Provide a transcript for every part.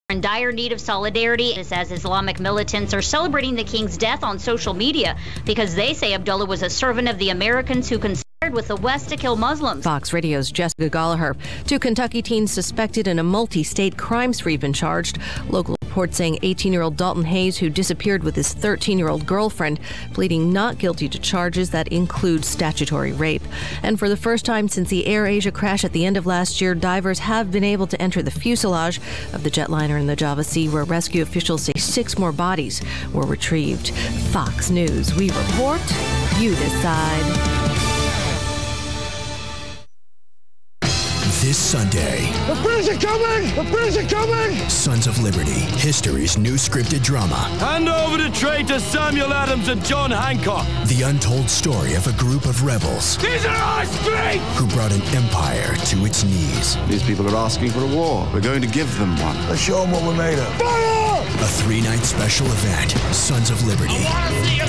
in dire need of solidarity as Islamic militants are celebrating the king's death on social media because they say Abdullah was a servant of the Americans who conspired with the West to kill Muslims. Fox Radio's Jessica Gallagher. 2 Kentucky teens suspected in a multi-state crime spree have been charged. Local reports saying 18-year-old Dalton Hayes, who disappeared with his 13-year-old girlfriend, pleading not guilty to charges that include statutory rape. And for the first time since the AirAsia crash at the end of last year, divers have been able to enter the fuselage of the jetliner in the Java Sea, where rescue officials say 6 more bodies were retrieved. Fox News. We report, you decide. This Sunday, the British are coming! The British are coming! Sons of Liberty, history's new scripted drama. Hand over the tray to Samuel Adams and John Hancock. The untold story of a group of rebels. These are our streets! Who brought an empire to its knees. These people are asking for a war. We're going to give them one. Let's show them what we're made of. Fire! A 3-night special event, Sons of Liberty. I want to see your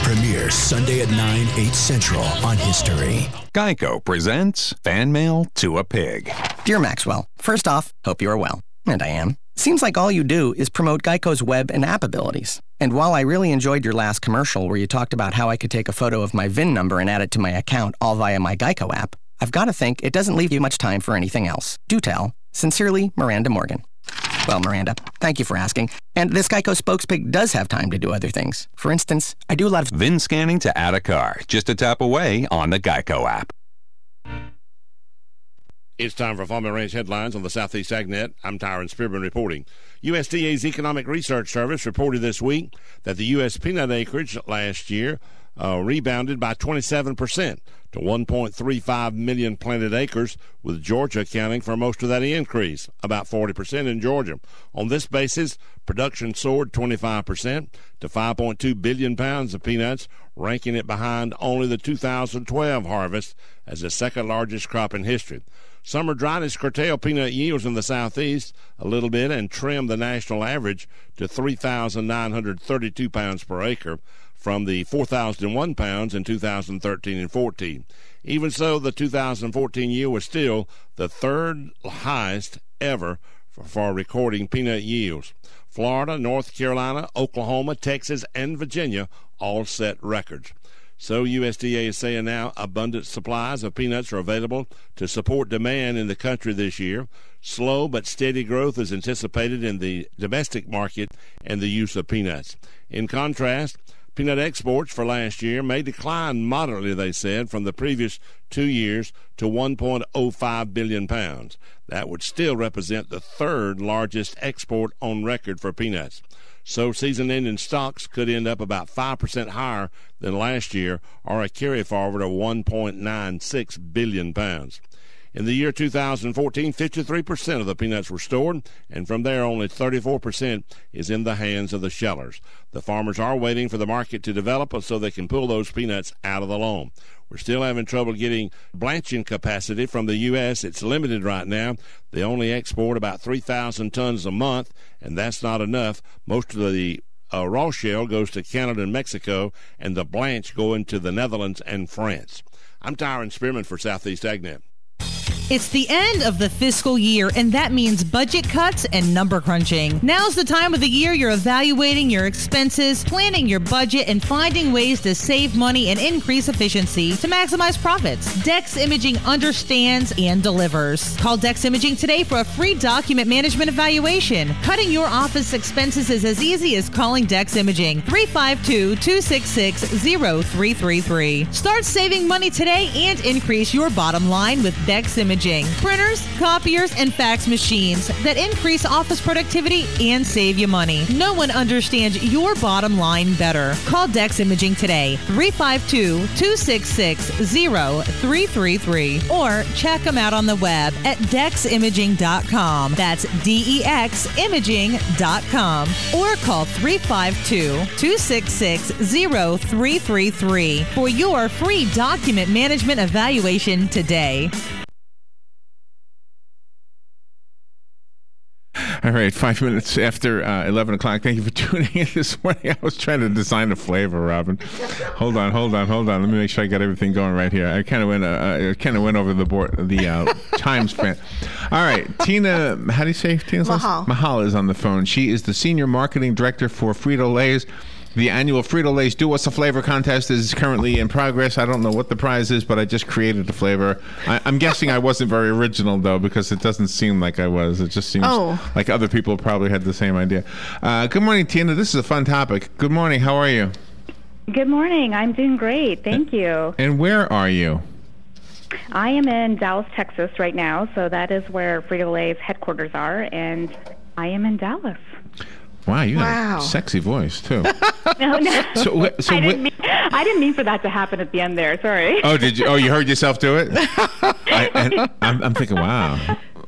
Premieres Sunday at 9, 8 Central on History. Geico presents Fan Mail to a Pig. Dear Maxwell, first off, hope you are well. And I am. Seems like all you do is promote Geico's web and app abilities. And while I really enjoyed your last commercial where you talked about how I could take a photo of my VIN number and add it to my account all via my Geico app, I've got to think it doesn't leave you much time for anything else. Do tell. Sincerely, Miranda Morgan. Well, Miranda, thank you for asking. And this Geico spokespig does have time to do other things. For instance, I do a lot of VIN scanning to add a car. Just a tap away on the Geico app. It's time for Farm and Ranch headlines on the Southeast AgNet. I'm Tyron Spearman reporting. USDA's Economic Research Service reported this week that the U.S. peanut acreage last year rebounded by 27% to 1.35 million planted acres, with Georgia accounting for most of that increase, about 40% in Georgia. On this basis, production soared 25% to 5.2 billion pounds of peanuts, ranking it behind only the 2012 harvest as the second largest crop in history. Summer dryness curtailed peanut yields in the southeast a little bit and trimmed the national average to 3,932 pounds per acre from the 4,001 pounds in 2013 and 14. Even so, the 2014 yield was still the third highest ever for recording peanut yields. Florida, North Carolina, Oklahoma, Texas, and Virginia all set records. So USDA is saying now abundant supplies of peanuts are available to support demand in the country this year. Slow but steady growth is anticipated in the domestic market and the use of peanuts. In contrast, peanut exports for last year may decline moderately, they said, from the previous 2 years to 1.05 billion pounds. That would still represent the third largest export on record for peanuts. So season-ending stocks could end up about 5% higher than last year, or a carry-forward of 1.96 billion pounds. In the year 2014, 53% of the peanuts were stored, and from there only 34% is in the hands of the shellers. The farmers are waiting for the market to develop so they can pull those peanuts out of the loam. We're still having trouble getting blanching capacity from the U.S. It's limited right now. They only export about 3,000 tons a month, and that's not enough. Most of the raw shell goes to Canada and Mexico, and the blanch going to the Netherlands and France. I'm Tyron Spearman for Southeast AgNet. It's the end of the fiscal year, and that means budget cuts and number crunching. Now's the time of the year you're evaluating your expenses, planning your budget, and finding ways to save money and increase efficiency to maximize profits. Dex Imaging understands and delivers. Call Dex Imaging today for a free document management evaluation. Cutting your office expenses is as easy as calling Dex Imaging. 352-266-0333. Start saving money today and increase your bottom line with Dex Imaging. Printers, copiers, and fax machines that increase office productivity and save you money. No one understands your bottom line better. Call Dex Imaging today, 352-266-0333, or check them out on the web at deximaging.com. That's DEXimaging.com. Or call 352-266-0333 for your free document management evaluation today. All right, 5 minutes after 11 o'clock. Thank you for tuning in this morning. I was trying to design a flavor, Robin. Hold on. Let me make sure I got everything going right here. I kind of went over the board, the time span. All right, Tina. How do you say Tina's last name? Mahal is on the phone. She is the senior marketing director for Frito-Lay's. The annual Frito-Lay's Do Us a Flavor contest is currently in progress. I don't know what the prize is, but I just created a flavor. I'm guessing I wasn't very original, though, because it doesn't seem like I was. It just seems like other people probably had the same idea. Good morning, Tina. This is a fun topic. Good morning. How are you? Good morning. I'm doing great. Thank you. And where are you? I am in Dallas, Texas right now, so that is where Frito-Lay's headquarters are, and I am in Dallas. Wow, you have a sexy voice, too. No. I didn't mean for that to happen at the end there. Sorry. Oh, did you? Oh, you heard yourself do it? I'm thinking, wow.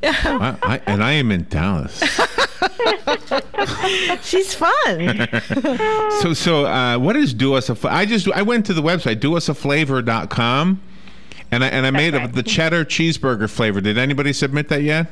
And I am in Dallas. She's fun. So, what is Do Us a Flavor? I went to the website, dousaflavor.com, and I made the cheddar cheeseburger flavor. Did anybody submit that yet?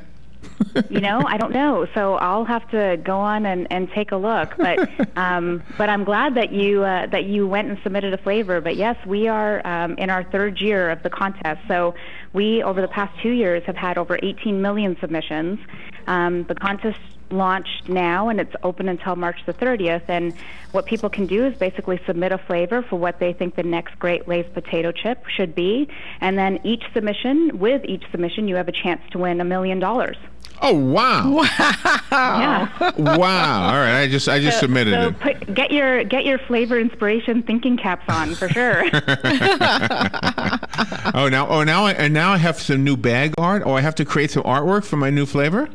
I don't know. So I'll have to go on and take a look. But I'm glad that you went and submitted a flavor. But yes, we are in our third year of the contest. So we, over the past 2 years, have had over 18 million submissions. The contest launched now, and it's open until March the 30th. And what people can do is basically submit a flavor for what they think the next great Lay's potato chip should be. And then with each submission, you have a chance to win $1 million. Oh, wow. Yeah. Wow. All right. I just submitted it. Get your flavor inspiration thinking caps on for sure. Now I have some new bag art. Oh, I have to create some artwork for my new flavor?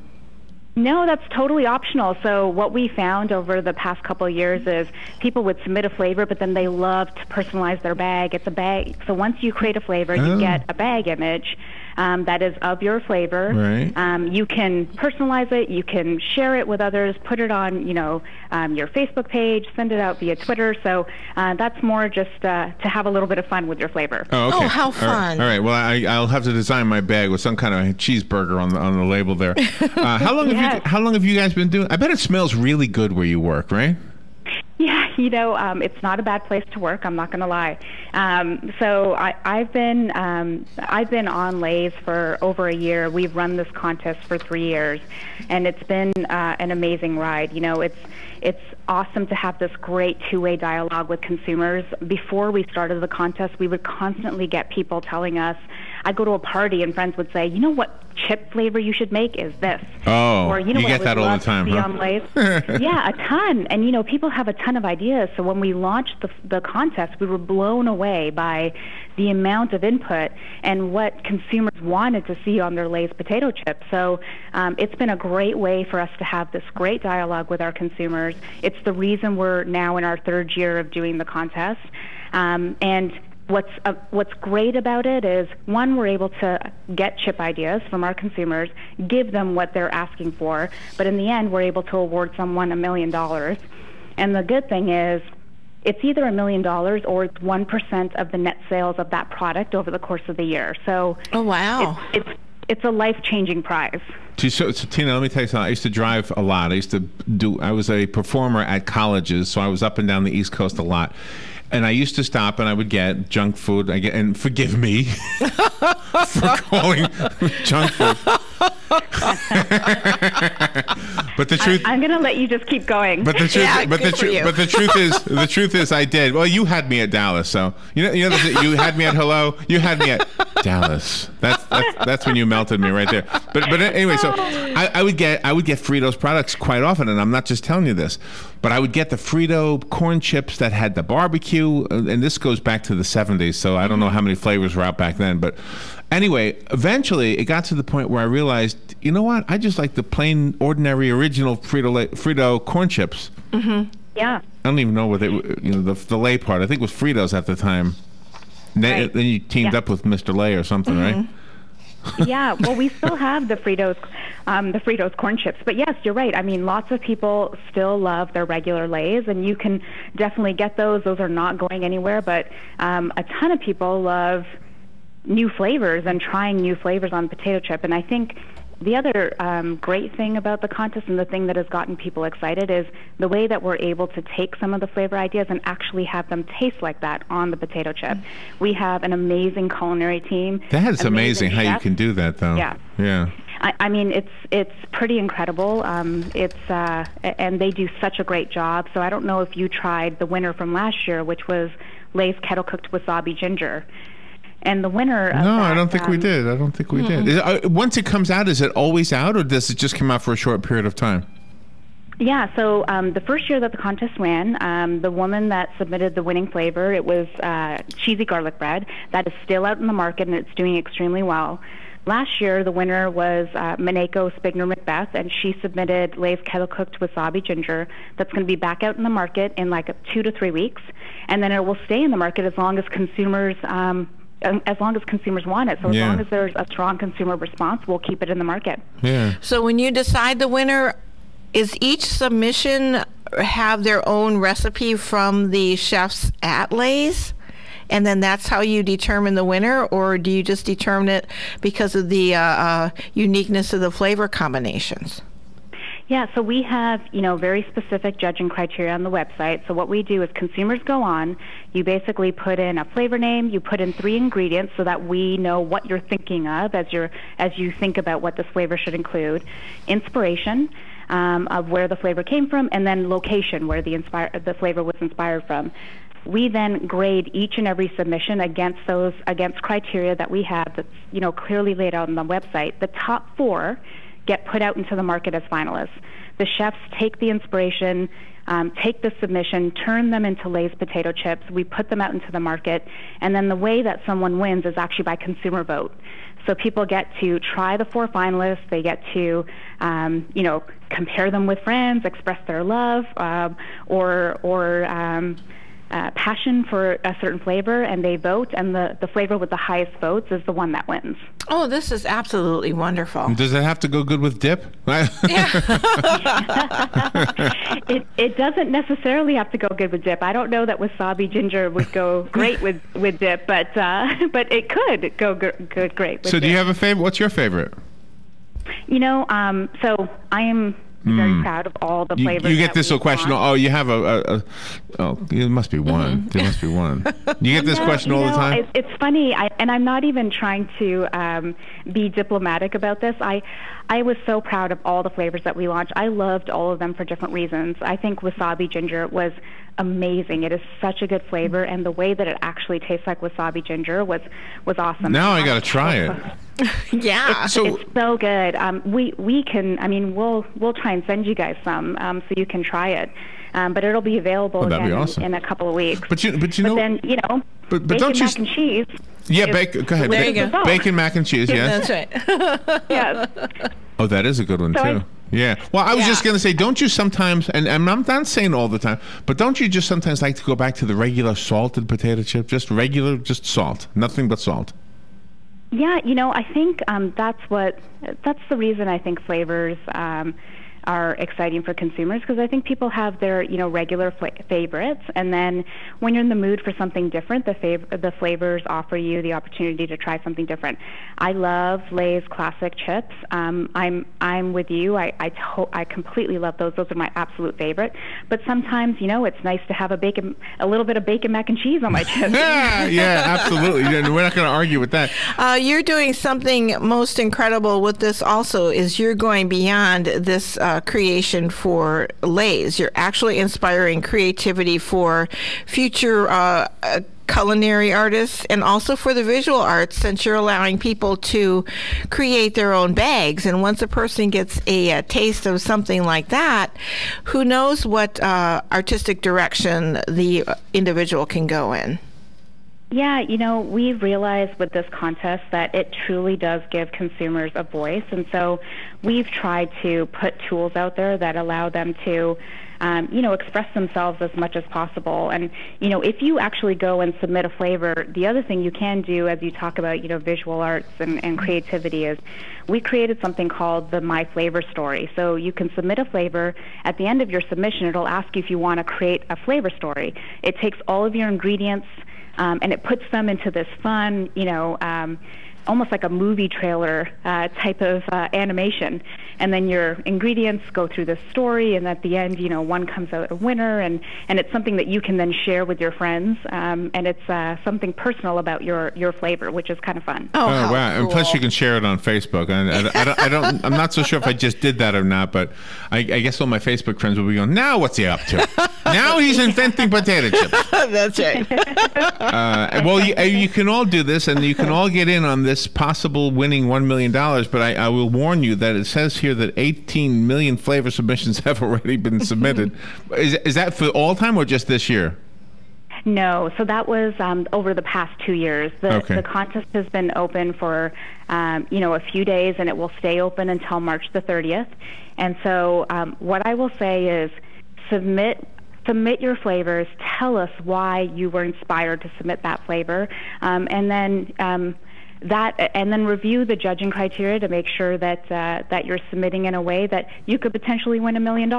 No, that's totally optional. So what we found over the past couple of years is people would submit a flavor, but then they love to personalize their bag. It's a bag. So once you create a flavor, you get a bag image that is of your flavor. Right. You can personalize it. You can share it with others. Put it on, your Facebook page. Send it out via Twitter. So that's more just to have a little bit of fun with your flavor. Oh, okay. Oh, how fun! All right. Well, I'll have to design my bag with some kind of cheeseburger on the label there. How long have you guys been doing? I bet it smells really good where you work, right? Yeah, it's not a bad place to work. I'm not going to lie. So I've been on Lay's for over a year. We've run this contest for 3 years, and it's been an amazing ride. It's awesome to have this great two-way dialogue with consumers. Before we started the contest, we would constantly get people telling us. I'd go to a party and friends would say, "You know what chip flavor you should make is this." Oh, or you get that all the time, huh? On Lay's. Yeah, a ton. And people have a ton of ideas. So when we launched the contest, we were blown away by the amount of input and what consumers wanted to see on their Lay's potato chips. So it's been a great way for us to have this great dialogue with our consumers. It's the reason we're now in our third year of doing the contest. And what's great about it is, one, we're able to get chip ideas from our consumers, give them what they're asking for, but in the end, we're able to award someone $1 million. And the good thing is, it's either $1 million or it's 1% of the net sales of that product over the course of the year. So, oh wow, it's a life-changing prize. So, Tina, let me tell you something. I used to drive a lot. I was a performer at colleges, so I was up and down the East Coast a lot. And I used to stop and I would get junk food. And forgive me for calling junk food. But the truth, I'm going to let you just keep going. But the truth is, I did. Well, you had me at Dallas, so you had me at Hello. You had me at Dallas. That's when you melted me right there. But anyway, so I would get Frito's products quite often, and I'm not just telling you this, but I would get the Frito corn chips that had the barbecue, and this goes back to the 70s, so I don't know how many flavors were out back then, but. Anyway, eventually it got to the point where I realized, you know what? I just like the plain, ordinary, original Frito corn chips. Mm-hmm. Yeah. I don't even know what the Lay part. I think it was Fritos at the time. Then you teamed up with Mr. Lay or something, right? Yeah. Well, we still have the Fritos corn chips. But yes, you're right. I mean, lots of people still love their regular Lays, and you can definitely get those. Those are not going anywhere. But a ton of people love new flavors and trying new flavors on potato chip. And I think the other great thing about the contest, and the thing that has gotten people excited, is the way that we're able to take some of the flavor ideas and actually have them taste like that on the potato chip. We have an amazing culinary team. That's amazing how you can do that, though. Yeah. Yeah. I mean, it's pretty incredible. And they do such a great job. So I don't know if you tried the winner from last year, which was Lay's Kettle Cooked Wasabi Ginger. And the winner of No, that, I don't think we did. I don't think we did. Once it comes out, is it always out, or does it just come out for a short period of time? Yeah, so the first year that the contest ran, the woman that submitted the winning flavor, it was cheesy garlic bread. That is still out in the market, and it's doing extremely well. Last year, the winner was Minako Spigner Macbeth, and she submitted Lay's Kettle Cooked Wasabi Ginger. That's going to be back out in the market in like 2 to 3 weeks, and then it will stay in the market as long as consumers want it. So as long as there's a strong consumer response, we'll keep it in the market. Yeah. So when you decide the winner, is each submission have their own recipe from the chefs at Lay's? And then that's how you determine the winner, or do you just determine it because of the uniqueness of the flavor combinations? Yeah, so we have, very specific judging criteria on the website. So what we do is consumers go on, you basically put in a flavor name, you put in 3 ingredients so that we know what you're thinking of as you think about what this flavor should include. Inspiration of where the flavor came from, and then location where the flavor was inspired from. We then grade each and every submission against criteria that we have that's clearly laid out on the website. The top 4 get put out into the market as finalists. The chefs take the inspiration, take the submission, turn them into Lay's potato chips. We put them out into the market, and then the way that someone wins is actually by consumer vote. So people get to try the 4 finalists. They get to, compare them with friends, express their love, or passion for a certain flavor, and they vote, and the flavor with the highest votes is the one that wins. Oh, this is absolutely wonderful. Does it have to go good with dip? It doesn't necessarily have to go good with dip. I don't know that Wasabi Ginger would go great with dip, but it could go great with dip. So do you have a favorite? What's your favorite? So I am very proud of all the flavors. You get this question. Oh, you have it must be one. There must be one. You get this question all the time? It's funny, and I'm not even trying to be diplomatic about this. I was so proud of all the flavors that we launched. I loved all of them for different reasons. I think Wasabi Ginger was amazing. It is such a good flavor, and the way that it actually tastes like Wasabi Ginger was awesome. Now I got to try it. Yeah. It's so good. We can, we'll try and send you guys some so you can try it. But it'll be available again awesome. in a couple of weeks. But you know, then, but bacon, don't you mac and cheese. Yeah, go ahead. There you go. Bacon, mac and cheese, yes. That's right. Yes. Oh, that is a good one, too. Yeah. Well, I was just going to say, don't you sometimes, and I'm not saying all the time, but don't you just sometimes like to go back to the regular salted potato chip? Just salt. Nothing but salt. Yeah, I think that's the reason I think flavors are exciting for consumers, because I think people have their regular favorites, and then when you're in the mood for something different, the flavors offer you the opportunity to try something different. I love Lay's classic chips. I'm with you. I completely love those. Those are my absolute favorite. But sometimes it's nice to have a little bit of bacon mac and cheese on my chips. Yeah, absolutely. We're not going to argue with that. You're doing something most incredible with this. Also, is you're going beyond this creation for Lay's. You're actually inspiring creativity for future culinary artists and also for the visual arts, since you're allowing people to create their own bags. And once a person gets a taste of something like that, who knows what artistic direction the individual can go in. Yeah, we've realized with this contest that it truly does give consumers a voice, and so we've tried to put tools out there that allow them to, express themselves as much as possible. And, if you actually go and submit a flavor, the other thing you can do, as you talk about, visual arts and creativity, is we created something called the My Flavor Story. So you can submit a flavor. At the end of your submission, it'll ask you if you want to create a flavor story. It takes all of your ingredients, and it puts them into this fun, almost like a movie trailer type of animation. And then your ingredients go through this story, and at the end, one comes out a winner, and it's something that you can then share with your friends, and it's something personal about your flavor, which is kind of fun. Oh wow! Cool. And plus, you can share it on Facebook. I'm not so sure if I just did that or not, but I guess all my Facebook friends will be going, now what's he up to? Now he's inventing potato chips. That's right. Well, you can all do this, and you can all get in on this possible winning $1 million, but I will warn you that it says here that 18 million flavor submissions have already been submitted. Is that for all time or just this year? No, so that was over the past 2 years. The contest has been open for a few days, and it will stay open until March the 30th. And so what I will say is submit your flavors. Tell us why you were inspired to submit that flavor, and then review the judging criteria to make sure that you're submitting in a way that you could potentially win $1 million.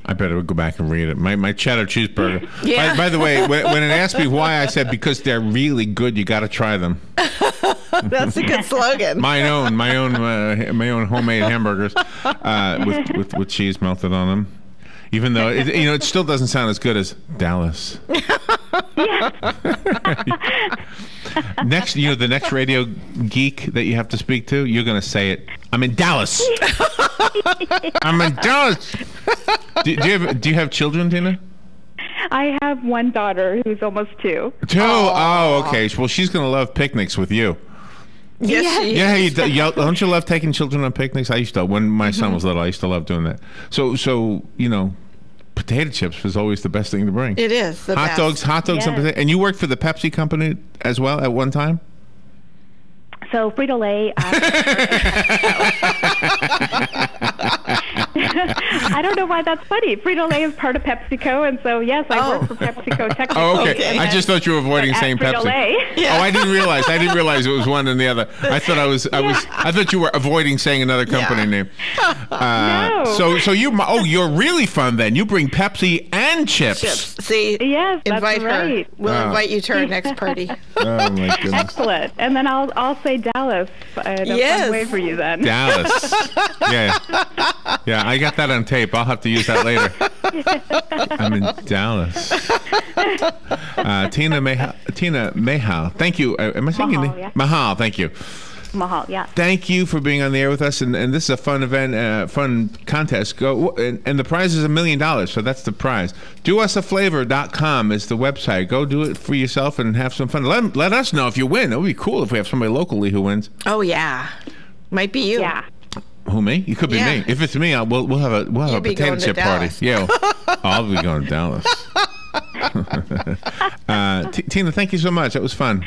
I better go back and read it. My cheddar cheeseburger. Yeah. By the way, when it asked me why, I said because they're really good. You got to try them. That's a good slogan. my own homemade hamburgers with cheese melted on them. Even though it still doesn't sound as good as Dallas. Next, the next radio geek that you have to speak to, you're going to say it. I'm in Dallas. I'm in Dallas. Do you have children, Tina? I have one daughter who's almost 2. 2? Oh, okay. Well, she's going to love picnics with you. Yes. Yeah. Don't you love taking children on picnics? I used to. When my son was little, I used to love doing that. So potato chips was always the best thing to bring. It is the hot best. Hot dogs, and potato. And you worked for the Pepsi company as well at one time? So Frito-Lay. I don't know why that's funny. Frito-Lay is part of PepsiCo, and so yes, I work for PepsiCo technically. Oh, okay. I just thought you were avoiding saying Pepsi. Yeah. Oh, I didn't realize it was one and the other. I thought I thought you were avoiding saying another company name. No. So you're really fun then. You bring Pepsi and chips. See, yes, that's invite right. her. We'll invite you to our next party. Oh my goodness. Excellent. And then I'll say Dallas in a fun way for you then. Dallas. Yeah, I got that on tape. I'll have to use that later. I'm in Dallas. Tina Mahal. Thank you. Am I saying your name? Yeah. Mahal, thank you. Mahal, yeah. Thank you for being on the air with us, and this is a fun event, fun contest. Go and the prize is $1 million, so that's the prize. DoUsAFlavor.com is the website. Go do it for yourself and have some fun. Let us know if you win. It would be cool if we have somebody locally who wins. Oh yeah, might be you. Yeah. Who, me? It could be me. If it's me, we'll have a potato chip party. Yeah, I'll be going to Dallas. Tina, thank you so much. That was fun.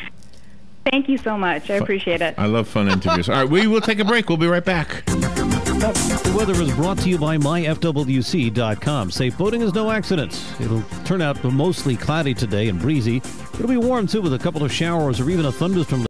Thank you so much. I appreciate it. I love fun interviews. All right, we will take a break. We'll be right back. The weather is brought to you by myfwc.com. Safe boating is no accident. It'll turn out mostly cloudy today and breezy. It'll be warm, too, with a couple of showers or even a thunderstorm.